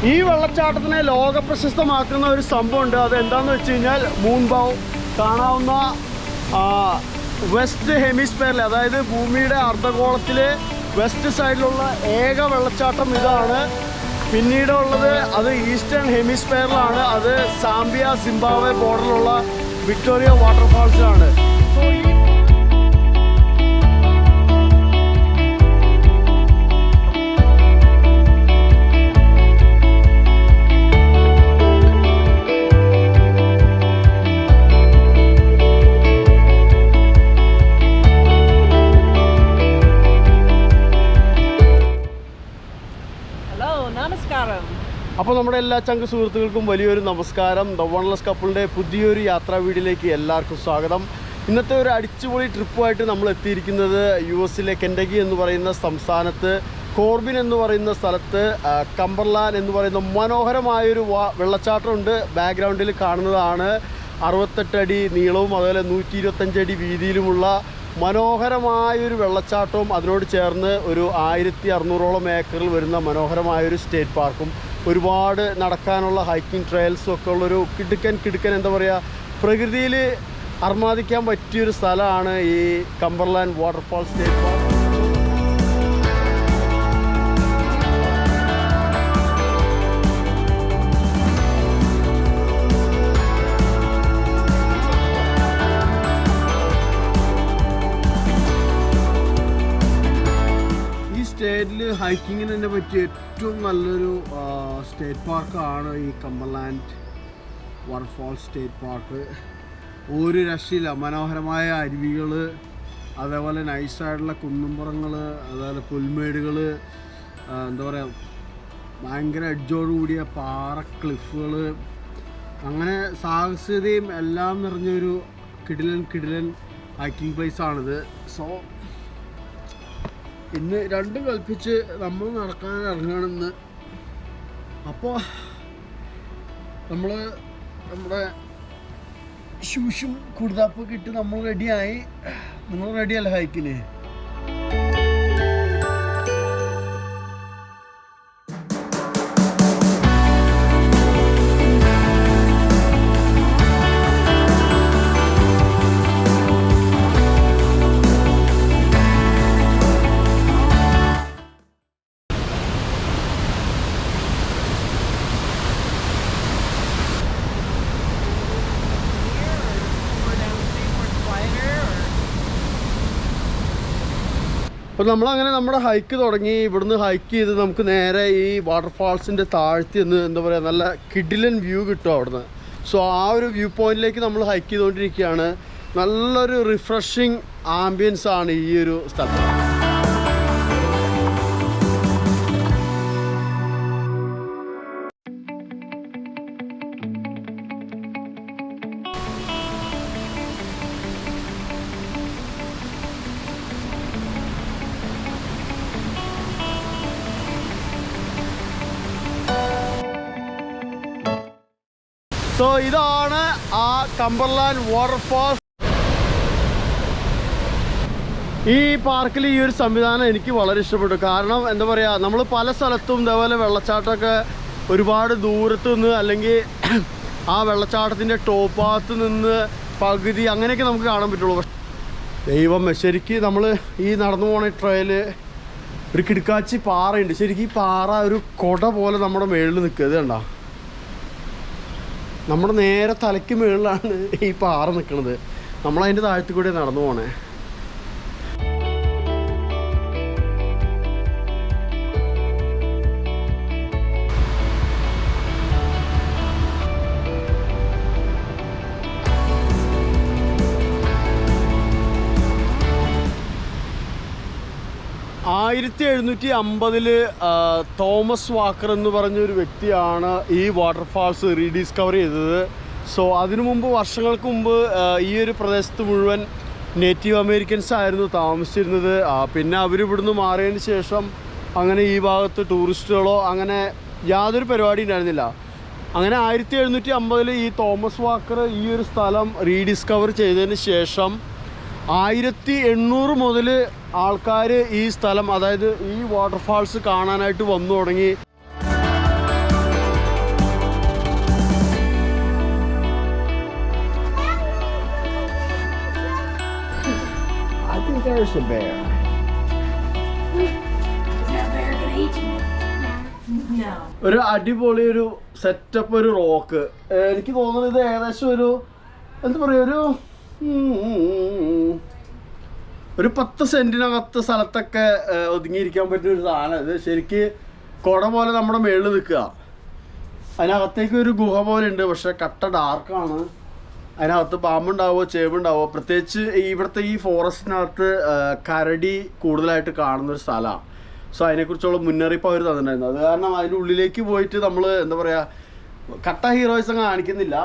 ഈ വെള്ളച്ചാട്ടത്തിനെ ലോകപ്രശസ്തമാക്കുന്ന ഒരു സംഭവമുണ്ട്. അതെന്താണെന്ന് വെച്ച് കഴിഞ്ഞാൽ മൂൺബൗ. കാണാവുന്ന വെസ്റ്റ് ഹെമിസ്ഫിയറിൽ, അതായത് ഭൂമിയുടെ അർദ്ധഗോളത്തിലെ വെസ്റ്റ് സൈഡിലുള്ള ഏക വെള്ളച്ചാട്ടം ഇതാണ്. പിന്നീടുള്ളത് അത് ഈസ്റ്റേൺ ഹെമിസ്ഫിയറിലാണ്. അത് സാംബിയ സിംബാബ്വെ ബോർഡറിലുള്ള വിക്ടോറിയ വാട്ടർഫാൾസിലാണ്. അപ്പോൾ നമ്മുടെ എല്ലാ ചങ്ക് സുഹൃത്തുക്കൾക്കും വലിയൊരു നമസ്കാരം. ദ വൺലെസ് കപ്പിളിൻ്റെ പുതിയൊരു യാത്രാ വീഡിയോയിലേക്ക് എല്ലാവർക്കും സ്വാഗതം. ഇന്നത്തെ ഒരു അടിച്ചുപൊളി ട്രിപ്പുമായിട്ട് നമ്മൾ എത്തിയിരിക്കുന്നത് US-ലെ കെൻഡക്കി എന്ന് പറയുന്ന സംസ്ഥാനത്ത് കോർബിൻ എന്ന് പറയുന്ന സ്ഥലത്ത് കംബർലാൻഡ് എന്ന് പറയുന്ന മനോഹരമായൊരു വെള്ളച്ചാട്ടമുണ്ട്. ബാക്ക്ഗ്രൗണ്ടിൽ കാണുന്നതാണ് 68 അടി നീളവും അതുപോലെ 125 അടി വീതിയിലുമുള്ള മനോഹരമായൊരു വെള്ളച്ചാട്ടവും അതിനോട് ചേർന്ന് ഒരു 1600ഓളം ഏക്കറിൽ വരുന്ന മനോഹരമായൊരു സ്റ്റേറ്റ് പാർക്കും ഒരുപാട് നടക്കാനുള്ള ഹൈക്കിംഗ് ട്രയൽസും ഒക്കെ ഉള്ളൊരു കിടുക്കൻ എന്താ പറയുക, പ്രകൃതിയിൽ അർമാദിക്കാൻ പറ്റിയൊരു സ്ഥലമാണ് ഈ കംബർലാൻഡ് വാട്ടർഫാൾ സ്റ്റേറ്റ് പാർക്ക്. സ്റ്റേറ്റിൽ ഹൈക്കിങ്ങിന് തന്നെ പറ്റിയ ഏറ്റവും നല്ലൊരു സ്റ്റേറ്റ് പാർക്കാണ് ഈ കംബർലാൻഡ് വാട്ടർഫാൾ സ്റ്റേറ്റ് പാർക്ക്. ഒരു രക്ഷയില്ല. മനോഹരമായ അരുവികൾ, അതേപോലെ നൈസായിട്ടുള്ള കുന്നുംപുറങ്ങൾ, അതേപോലെ പുൽമേടുകൾ, എന്താ പറയുക, ഭയങ്കര എഡ്ജോടുകൂടിയ പാറ ക്ലിഫുകൾ, അങ്ങനെ സാഹസികതയും എല്ലാം നിറഞ്ഞൊരു കിടിലൻ ഹൈക്കിംഗ് പ്ലേസാണിത്. സോ ഇന്ന് രണ്ടും കൽപ്പിച്ച് നമ്മൾ നടക്കാൻ ഇറങ്ങണമെന്ന്. അപ്പോൾ നമ്മുടെ ഷൂഷും കുടുതാപ്പൊക്കെ ഇട്ട് നമ്മൾ റെഡിയായി. നിങ്ങൾ റെഡിയല്ലേ ഹൈക്കിന്? അപ്പോൾ നമ്മളങ്ങനെ നമ്മുടെ ഹൈക്ക് തുടങ്ങി. ഇവിടുന്ന് ഹൈക്ക് ചെയ്ത് നമുക്ക് നേരെ ഈ വാട്ടർഫാൾസിൻ്റെ താഴ്ത്തി നിന്ന് എന്താ പറയുക, നല്ല കിടിലൻ വ്യൂ കിട്ടും അവിടുന്ന്. സോ ആ ഒരു വ്യൂ പോയിന്റിലേക്ക് നമ്മൾ ഹൈക്ക് ചെയ്തുകൊണ്ടിരിക്കുകയാണ്. നല്ലൊരു റിഫ്രഷിങ് ആംബിയൻസ് ആണ് ഈ ഒരു സ്ഥലത്ത്. സോ ഇതാണ് ആ കംബർലാൻഡ് വാട്ടർഫാൾസ്. ഈ പാർക്കിൽ ഈ ഒരു സംവിധാനം എനിക്ക് വളരെ ഇഷ്ടപ്പെട്ടു. കാരണം എന്താ പറയുക, നമ്മൾ പല സ്ഥലത്തും ഇതേപോലെ വെള്ളച്ചാട്ടമൊക്കെ ഒരുപാട് ദൂരത്ത് നിന്ന്, അല്ലെങ്കിൽ ആ വെള്ളച്ചാട്ടത്തിൻ്റെ ടോപ്പ് ഭാഗത്ത് നിന്ന് പകുതി അങ്ങനെയൊക്കെ നമുക്ക് കാണാൻ പറ്റുള്ളൂ. പക്ഷേ ദൈവം, ശരിക്കും നമ്മൾ ഈ നടന്നു പോണ ട്രയൽ ഒരു കിടുക്കാച്ചി പാറയുണ്ട്. ശരിക്കും ഈ പാറ ഒരു കൊട പോലെ നമ്മുടെ മേളിൽ നിൽക്കുക. ഇത് കണ്ടോ, നമ്മുടെ നേരെ തലയ്ക്ക് മുകളിലാണ് ഈ പാറ നിൽക്കുന്നത്. നമ്മളതിൻ്റെ താഴത്തു കൂടെ നടന്നു പോണേ. ആയിരത്തി 1750 തോമസ് വാക്കർ എന്ന് പറഞ്ഞൊരു വ്യക്തിയാണ് ഈ വാട്ടർഫാൾസ് റീഡിസ്കവർ ചെയ്തത്. സോ അതിനു മുമ്പ്, വർഷങ്ങൾക്ക് മുമ്പ് ഈ ഒരു പ്രദേശത്ത് മുഴുവൻ നേറ്റീവ് അമേരിക്കൻസ് ആയിരുന്നു താമസിച്ചിരുന്നത്. പിന്നെ അവരിവിടുന്ന് മാറിയതിന് ശേഷം അങ്ങനെ ഈ ഭാഗത്ത് ടൂറിസ്റ്റുകളോ അങ്ങനെ യാതൊരു പരിപാടി ഉണ്ടായിരുന്നില്ല. അങ്ങനെ 1750 ഈ തോമസ് വാക്കർ ഈ ഒരു സ്ഥലം റീഡിസ്കവർ ചെയ്തതിന് ശേഷം 1800 മുതൽ ആൾക്കാർ ഈ സ്ഥലം, അതായത് ഈ വാട്ടർഫാൾസ് കാണാനായിട്ട് വന്നു തുടങ്ങി. there's a bear. ഒരു അടിപൊളി ഒരു സെറ്റപ്പ് ഒരു റോക്ക്. എനിക്ക് തോന്നുന്നത് ഇത് ഏകദേശം ഒരു എന്താ പറയുക ഒരു 10 സെന്റിനകത്ത് സ്ഥലത്തൊക്കെ ഒതുങ്ങിയിരിക്കാൻ പറ്റിയ ഒരു സാധനം. ഇത് ശരിക്ക് കുട പോലെ നമ്മുടെ മേളിൽ നിൽക്കുക. അതിനകത്തേക്ക് ഒരു ഗുഹ പോലെ ഉണ്ട്, പക്ഷെ കട്ട ഡാർക്കാണ്. അതിനകത്ത് പാമ്പുണ്ടാവുമോ ചേവുണ്ടാവുമോ. പ്രത്യേകിച്ച് ഇവിടുത്തെ ഈ ഫോറസ്റ്റിനകത്ത് കരടി കൂടുതലായിട്ട് കാണുന്നൊരു സ്ഥലമാണ്. സോ അതിനെക്കുറിച്ചുള്ള മുന്നറിയിപ്പ് അവർ തന്നിട്ടുണ്ടായിരുന്നു. അത് കാരണം അതിൻ്റെ ഉള്ളിലേക്ക് പോയിട്ട് നമ്മൾ എന്താ പറയുക കട്ട ഹീറോയിസം കാണിക്കുന്നില്ല.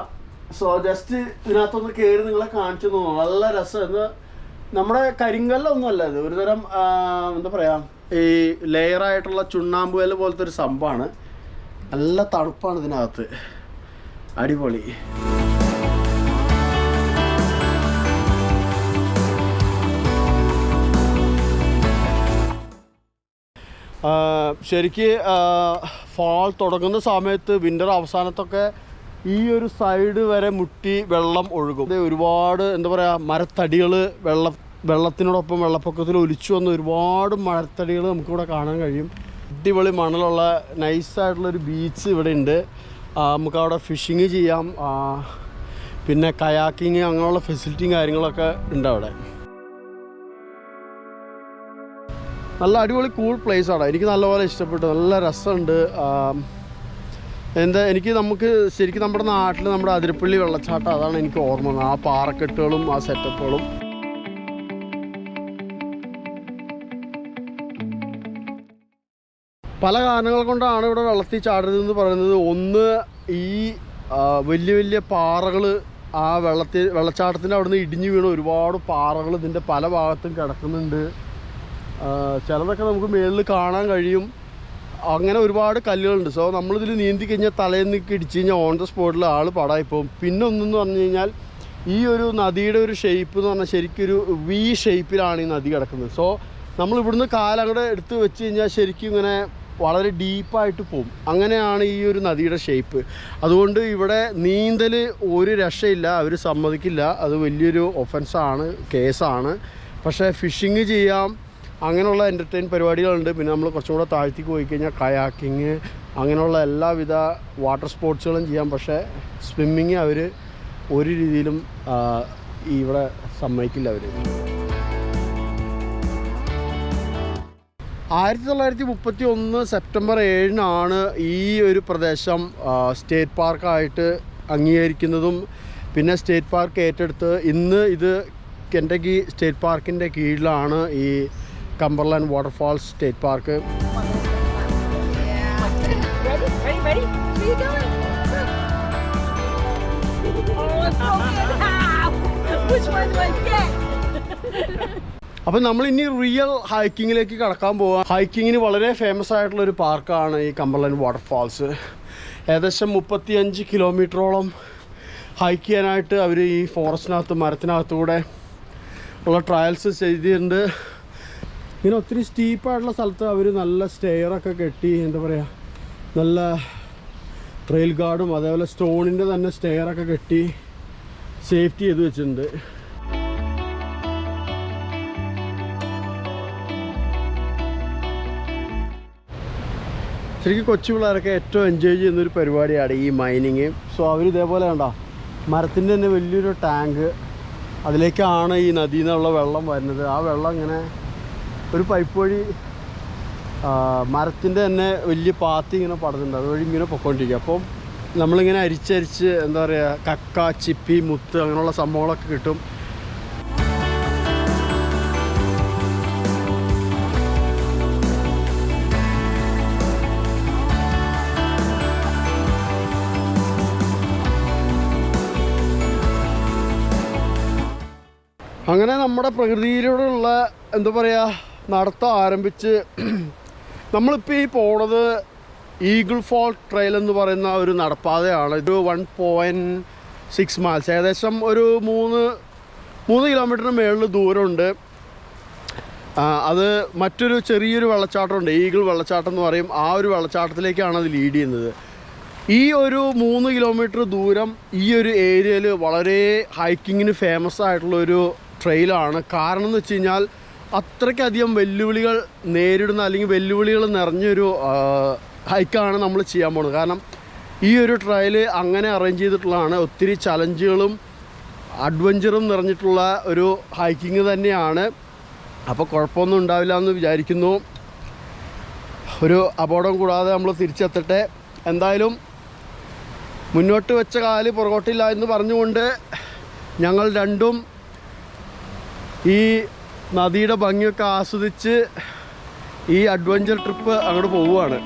സോ ജസ്റ്റ് ഇതിനകത്തൊന്ന് കയറി നിങ്ങളെ കാണിച്ചു തോന്നുന്നു. നല്ല രസം. നമ്മുടെ കരിങ്കല്ലൊന്നും അല്ല, ഇത് ഒരു തരം എന്താ പറയുക ഈ ലെയറായിട്ടുള്ള ചുണ്ണാമ്പ് കല്ല് പോലത്തെ ഒരു സംഭവമാണ്. നല്ല തണുപ്പാണ് ഇതിനകത്ത്. അടിപൊളി. ശരിക്ക് ഫാൾ തുടങ്ങുന്ന സമയത്ത് വിൻ്റർ അവസാനത്തൊക്കെ ഈ ഒരു സൈഡ് വരെ മുട്ടി വെള്ളം ഒഴുകും. ഒരുപാട് എന്താ പറയുക മരത്തടികൾ വെള്ളത്തിനോടൊപ്പം വെള്ളപ്പൊക്കത്തിൽ ഒലിച്ചു വന്ന ഒരുപാട് മരത്തടികൾ നമുക്കിവിടെ കാണാൻ കഴിയും. അടിപൊളി മണലുള്ള നൈസായിട്ടുള്ളൊരു ബീച്ച് ഇവിടെ ഉണ്ട്. നമുക്കവിടെ ഫിഷിങ് ചെയ്യാം, പിന്നെ കയാക്കിങ് അങ്ങനെയുള്ള ഫെസിലിറ്റിയും കാര്യങ്ങളൊക്കെ ഉണ്ട് അവിടെ. നല്ല അടിപൊളി കൂൾ പ്ലേസ് ആണ്. എനിക്ക് നല്ലപോലെ ഇഷ്ടപ്പെട്ടു. നല്ല രസമുണ്ട്. നമുക്ക് ശരിക്കും നമ്മുടെ നാട്ടിൽ നമ്മുടെ അതിരപ്പള്ളി വെള്ളച്ചാട്ടം അതാണ് എനിക്ക് ഓർമ്മ. ആ പാറക്കെട്ടുകളും ആ സെറ്റപ്പുകളും. പല കാരണങ്ങൾ കൊണ്ടാണ് ഇവിടെ വെള്ളത്തിൽ ചാടരുതെന്ന് പറയുന്നത്. ഒന്ന്, ഈ വലിയ വലിയ പാറകൾ ആ വെള്ളച്ചാട്ടത്തിൻ്റെ അവിടെ നിന്ന് ഇടിഞ്ഞു വീണ ഒരുപാട് പാറകൾ ഇതിൻ്റെ പല ഭാഗത്തും കിടക്കുന്നുണ്ട്. ചിലതൊക്കെ നമുക്ക് മേളിൽ കാണാൻ കഴിയും. അങ്ങനെ ഒരുപാട് കല്ലുകളുണ്ട്. സോ നമ്മളിതിൽ നീന്തി കഴിഞ്ഞാൽ തലേന്ന് ഇടിച്ച് കഴിഞ്ഞാൽ ഓൺ ദ സ്പോട്ടിൽ ആൾ പടായിപ്പോവും. പിന്നെ ഒന്നെന്ന് പറഞ്ഞു കഴിഞ്ഞാൽ ഈ ഒരു നദിയുടെ ഒരു ഷേപ്പ് എന്ന് പറഞ്ഞാൽ ശരിക്കൊരു വി ഷേപ്പിലാണ് ഈ നദി കിടക്കുന്നത്. സോ നമ്മളിവിടുന്ന് കാലങ്ങടെ എടുത്ത് വെച്ച് കഴിഞ്ഞാൽ ശരിക്കും ഇങ്ങനെ വളരെ ഡീപ്പായിട്ട് പോകും. അങ്ങനെയാണ് ഈ ഒരു നദിയുടെ ഷേപ്പ്. അതുകൊണ്ട് ഇവിടെ നീന്തൽ ഒരു രക്ഷയില്ല, അവർ സമ്മതിക്കില്ല. അത് വലിയൊരു ഒഫൻസാണ്, കേസാണ്. പക്ഷേ ഫിഷിങ് ചെയ്യാം, അങ്ങനെയുള്ള എൻ്റർടൈൻ പരിപാടികളുണ്ട്. പിന്നെ നമ്മൾ കുറച്ചും കൂടെ താഴ്ത്തിക്ക് പോയി കഴിഞ്ഞാൽ കയാക്കിങ് അങ്ങനെയുള്ള എല്ലാവിധ വാട്ടർ സ്പോർട്സുകളും ചെയ്യാം. പക്ഷേ സ്വിമ്മിങ് അവർ ഒരു രീതിയിലും ഇവിടെ സമ്മതിക്കില്ല. അവർ 1931 സെപ്റ്റംബർ 7-നാണ് ഈ ഒരു പ്രദേശം സ്റ്റേറ്റ് പാർക്കായിട്ട് അംഗീകരിക്കുന്നതും പിന്നെ സ്റ്റേറ്റ് പാർക്ക് ഏറ്റെടുത്ത് ഇന്ന് ഇത് കെൻറ്റക്കി സ്റ്റേറ്റ് പാർക്കിൻ്റെ കീഴിലാണ് ഈ കംബർലാൻഡ് വാട്ടർഫാൾസ് സ്റ്റേറ്റ് പാർക്ക്. അപ്പം നമ്മളിനി റിയൽ ഹൈക്കിങ്ങിലേക്ക് കടക്കാൻ പോവാം. ഹൈക്കിങ്ങിന് വളരെ ഫേമസ് ആയിട്ടുള്ളൊരു പാർക്കാണ് ഈ കംബർലാൻഡ് വാട്ടർഫാൾസ്. ഏകദേശം 35 കിലോമീറ്ററോളം ഹൈക്ക് ചെയ്യാനായിട്ട് അവർ ഈ ഫോറസ്റ്റിനകത്ത് മരത്തിനകത്തുകൂടെ ഉള്ള ട്രയൽസ് ചെയ്തിട്ടുണ്ട്. ഇങ്ങനെ ഒത്തിരി സ്റ്റീപ്പായിട്ടുള്ള സ്ഥലത്ത് അവർ നല്ല സ്റ്റെയറൊക്കെ കെട്ടി എന്താ പറയുക നല്ല റെയിൽ ഗാർഡും അതേപോലെ സ്റ്റോണിൻ്റെ തന്നെ സ്റ്റെയറൊക്കെ കെട്ടി സേഫ്റ്റി ചെയ്ത് വെച്ചിട്ടുണ്ട്. ശരിക്കും കൊച്ചു പിള്ളേരൊക്കെ ഏറ്റവും എൻജോയ് ചെയ്യുന്നൊരു പരിപാടിയാണ് ഈ മൈനിങ്. സോ അവർ ഇതേപോലെ കണ്ടോ മരത്തിൻ്റെ തന്നെ വലിയൊരു ടാങ്ക്, അതിലേക്കാണ് ഈ നദിയിൽ നിന്നുള്ള വെള്ളം വരുന്നത്. ആ വെള്ളം ഇങ്ങനെ ഒരു പൈപ്പ് വഴി മരത്തിൻ്റെ തന്നെ വലിയ പാത്തി ഇങ്ങനെ പടരുന്നുണ്ട്, അതുവഴി ഇങ്ങനെ പൊയ്ക്കൊണ്ടിരിക്കുക. അപ്പം നമ്മളിങ്ങനെ അരിച്ചരിച്ച് എന്താ പറയുക കക്ക, ചിപ്പി, മുത്ത് അങ്ങനെയുള്ള സംഭവങ്ങളൊക്കെ കിട്ടും. അങ്ങനെ നമ്മുടെ പ്രകൃതിയിലൂടെയുള്ള എന്താ പറയുക നടത്തം ആരംഭിച്ച് നമ്മളിപ്പോൾ ഈ പോണത് ഈഗിൾ ഫോൾ ട്രെയിൽ എന്ന് പറയുന്ന ഒരു നടപ്പാതയാണ്. ഇത് 1.6 മൈൽസ്, ഏകദേശം ഒരു 3 കിലോമീറ്ററിന് മുകളിൽ ദൂരമുണ്ട്. അത് മറ്റൊരു ചെറിയൊരു വെള്ളച്ചാട്ടമുണ്ട്, ഈഗിൾ വെള്ളച്ചാട്ടം എന്ന് പറയും. ആ ഒരു വെള്ളച്ചാട്ടത്തിലേക്കാണ് അത് ലീഡ് ചെയ്യുന്നത്. ഈ ഒരു 3 കിലോമീറ്റർ ദൂരം ഈ ഒരു ഏരിയയിൽ വളരെ ഹൈക്കിങ്ങിന് ഫേമസ് ആയിട്ടുള്ളൊരു ട്രെയിലാണ്. കാരണം എന്ന് വെച്ച് കഴിഞ്ഞാൽ അത്രയ്ക്കധികം വെല്ലുവിളികൾ നേരിടുന്ന അല്ലെങ്കിൽ വെല്ലുവിളികൾ നിറഞ്ഞൊരു ഹൈക്കാണ് നമ്മൾ ചെയ്യാൻ പോകുന്നത്. കാരണം ഈ ഒരു ട്രയൽ അങ്ങനെ അറേഞ്ച് ചെയ്തിട്ടുള്ളതാണ്. ഒത്തിരി ചലഞ്ചുകളും അഡ്വഞ്ചറും നിറഞ്ഞിട്ടുള്ള ഒരു ഹൈക്കിങ് തന്നെയാണ്. അപ്പോൾ കുഴപ്പമൊന്നും ഉണ്ടാവില്ല എന്ന് വിചാരിക്കുന്നു. ഒരു അപകടം കൂടാതെ നമ്മൾ തിരിച്ചെത്തട്ടെ. എന്തായാലും മുന്നോട്ട് വെച്ച കാല് പുറകോട്ടില്ല എന്ന് പറഞ്ഞുകൊണ്ട് ഞങ്ങൾ രണ്ടും ഈ നദിയുടെ ഭംഗിയൊക്കെ ആസ്വദിച്ച് ഈ അഡ്വഞ്ചർ ട്രിപ്പ് അങ്ങോട്ട് പോവുകയാണ്.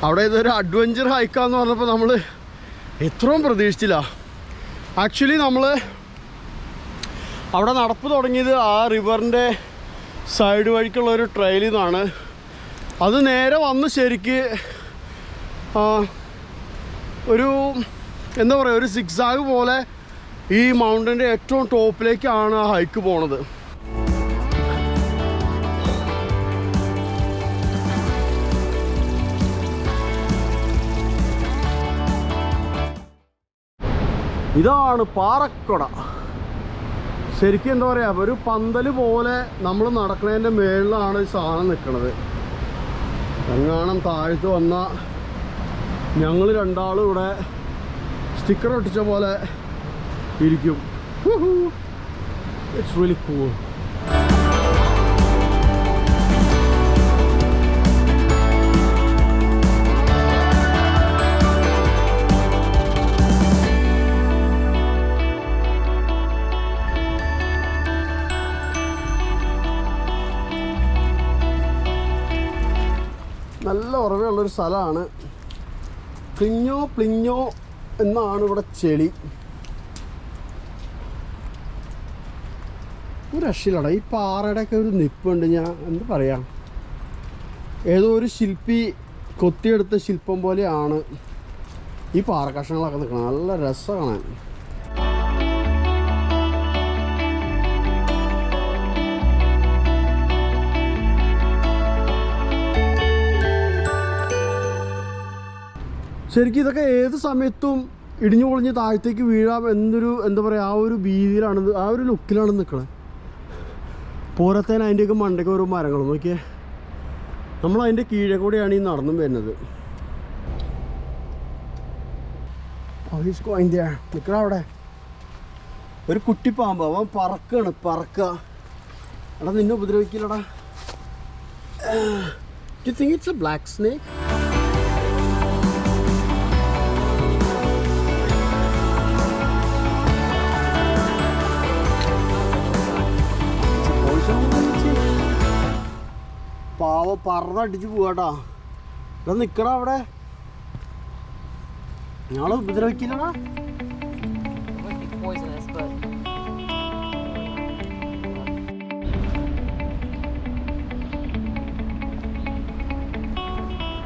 അവിടെ ഇതൊരു അഡ്വഞ്ചർ ഹൈക്കാന്ന് പറഞ്ഞപ്പോൾ നമ്മൾ എത്രയും പ്രതീക്ഷിച്ചില്ല. ആക്ച്വലി നമ്മൾ അവിടെ നടപ്പ് തുടങ്ങിയത് ആ റിവറിൻ്റെ സൈഡ് വഴിക്കുള്ള ഒരു ട്രെയിലിൽ നിന്നാണ്. അത് നേരെ വന്ന് ശരിക്ക് ഒരു എന്താ പറയുക, ഒരു സിക്സാഗ് പോലെ ഈ മൗണ്ടൻ്റെ ഏറ്റവും ടോപ്പിലേക്കാണ് ആ ഹൈക്ക് പോണത്. ഇതാണ് പാറക്കൊട. ശരിക്കും എന്താ പറയുക, ഒരു പന്തൽ പോലെ നമ്മൾ നടക്കുന്നതിൻ്റെ മുകളിലാണ് ഈ സാധനം നിൽക്കുന്നത്. എങ്ങാനും താഴ്ത്ത് വന്നാൽ ഞങ്ങൾ രണ്ടാളും ഇവിടെ സ്റ്റിക്കർ ഒട്ടിച്ച പോലെ ഇരിക്കും. It's really cool. നല്ല ഉറവയുള്ളൊരു സ്ഥലമാണ്. പ്ലിഞ്ഞോ എന്നാണ് ഇവിടെ ചെളി. ഒരു രക്ഷയിലടാ. ഈ പാറയുടെയൊക്കെ ഒരു നിപ്പുണ്ട്. ഞാൻ എന്ത് പറയാം, ഏതോ ഒരു ശില്പി കൊത്തിയെടുത്ത ശില്പം പോലെയാണ് ഈ പാറക്കഷ്ണങ്ങളൊക്കെ നിൽക്കുന്നത്. നല്ല രസമാണ്. ശരിക്കും ഇതൊക്കെ ഏത് സമയത്തും ഇടിഞ്ഞു പൊളിഞ്ഞ് താഴത്തേക്ക് വീഴാം എന്നൊരു എന്താ പറയുക, ആ ഒരു ഭീതിയിലാണ്, ആ ഒരു ലുക്കിലാണ് നിൽക്കുന്നത്. പോരത്തേന് അതിൻ്റെയൊക്കെ മണ്ടയ്ക്ക് ഓരോ മരങ്ങളും നോക്കിയേ. നമ്മൾ അതിൻ്റെ കീഴെ കൂടെയാണ് ഈ നടന്നും വരുന്നത്. നിൽക്കണ അവിടെ ഒരു കുട്ടിപ്പാമ്പ്, അവൻ പറക്കുക. എടാ നിന്നെ ഉപദ്രവിക്കില്ലടാ. You think it's a black snake? പാവ പറന്നടിച്ച് പോവാട്ടാ. ഇവിടെ നിൽക്കടാ. അവിടെ ഞങ്ങള് ഉപദ്രവിക്കില്ലടാ.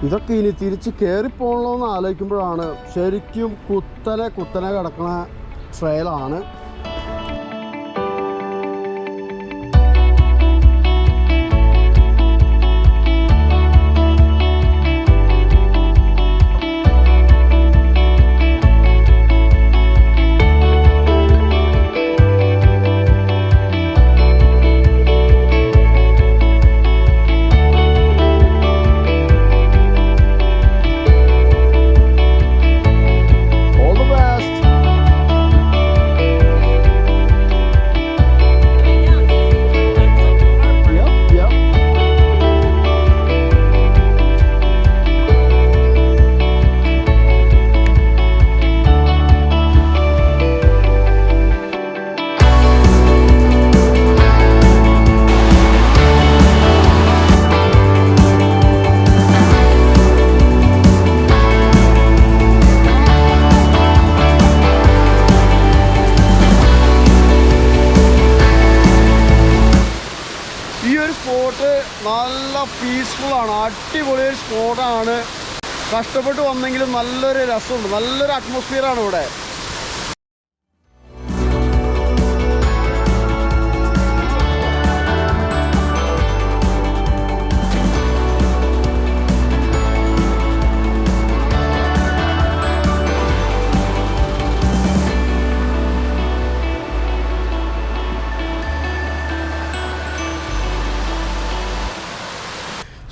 ഇതൊക്കെ ഇനി തിരിച്ച് കയറിപ്പോകണല്ലോ എന്ന് ആലോചിക്കുമ്പോഴാണ് ശരിക്കും കുത്തനെ കിടക്കുന്ന ട്രെയിലാണ്. സ്പോട്ടാണ്. കഷ്ടപ്പെട്ട് വന്നെങ്കിലും നല്ലൊരു രസമുണ്ട്, നല്ലൊരു അറ്റ്മോസ്ഫിയറാണ് ഇവിടെ.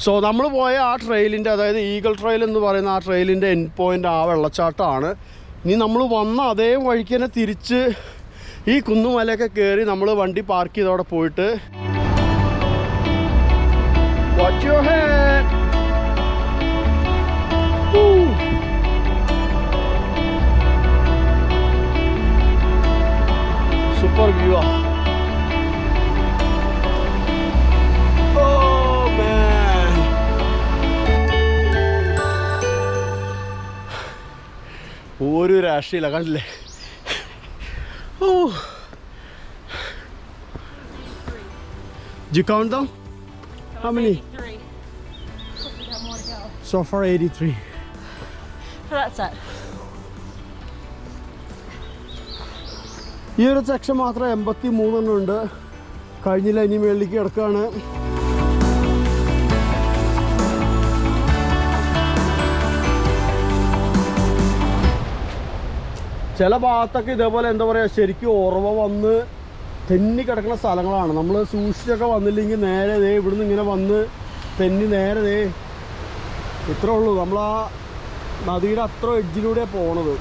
സോ നമ്മൾ പോയ ആ ട്രെയിലിൻ്റെ, അതായത് ഈഗിൾ ട്രെയിൽ എന്ന് പറയുന്ന ആ ട്രെയിലിൻ്റെ എൻഡ് പോയിൻ്റ് ആ വെള്ളച്ചാട്ടമാണ്. ഇനി നമ്മൾ വന്ന അതേ വഴിക്ക് തന്നെ തിരിച്ച് ഈ കുന്നുമലയൊക്കെ കയറി നമ്മൾ വണ്ടി പാർക്ക് ചെയ്തവിടെ പോയിട്ട് watch your head. Super view ആ. ഒരു രാഷ്ട്രീയമില്ല, കണ്ടില്ലേ? ഓ, did you count them? How many? 83. We got more to go. So far 83. So that's it. ഈ ഒരു സെക്ഷൻ മാത്രം 83 ഉണ്ട്. കഴിഞ്ഞില്ല, ഇനി മേളിലേക്ക് കിടക്കുകയാണ്. ചില ഭാഗത്തൊക്കെ ഇതേപോലെ എന്താ പറയുക, ശരിക്കും ഉറവ വന്ന് തെന്നി കിടക്കുന്ന സ്ഥലങ്ങളാണ്. നമ്മൾ സൂക്ഷിച്ചൊക്കെ വന്നില്ലെങ്കിൽ നേരെ ദേ ഇവിടുന്ന് ഇങ്ങനെ വന്ന് തെന്നി നേരെ ദേ ഇത്രേ ഉള്ളൂ. നമ്മൾ ആ നദിയുടെ അത്ര എഡ്ജിലൂടെ പോണത്.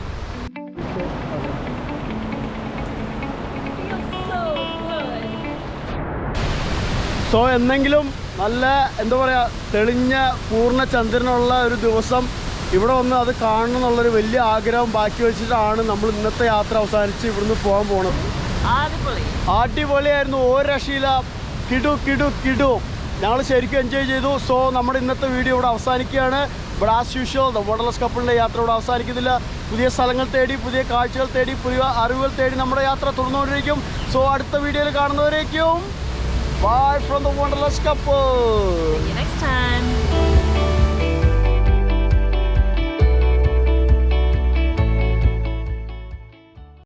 സോ എന്നെങ്കിലും നല്ല എന്താ പറയുക, തെളിഞ്ഞ പൂർണ്ണ ചന്ദ്രനുള്ള ഒരു ദിവസം ഇവിടെ വന്ന് അത് കാണണം എന്നുള്ളൊരു വലിയ ആഗ്രഹം ബാക്കി വെച്ചിട്ടാണ് നമ്മൾ ഇന്നത്തെ യാത്ര അവസാനിച്ച് ഇവിടുന്ന് പോകാൻ പോണത്. അടിപൊളിയായിരുന്നു, ഒരു രക്ഷയില്ല. കിടു ഞങ്ങൾ ശരിക്കും എൻജോയ് ചെയ്തു. സോ നമ്മുടെ ഇന്നത്തെ വീഡിയോ ഇവിടെ അവസാനിക്കുകയാണ്. ബട്ട് ആസ് യൂഷ്വൽ ദ വണ്ടർലെസ് കപ്പിളിൻ്റെ യാത്ര ഇവിടെ അവസാനിക്കുന്നില്ല. പുതിയ സ്ഥലങ്ങൾ തേടി, പുതിയ കാഴ്ചകൾ തേടി, പുതിയ അറിവുകൾ തേടി നമ്മുടെ യാത്ര തുടർന്നുകൊണ്ടിരിക്കും. സോ അടുത്ത വീഡിയോയിൽ കാണുന്നവരേക്കും bye from the wonderless couple. See you next time.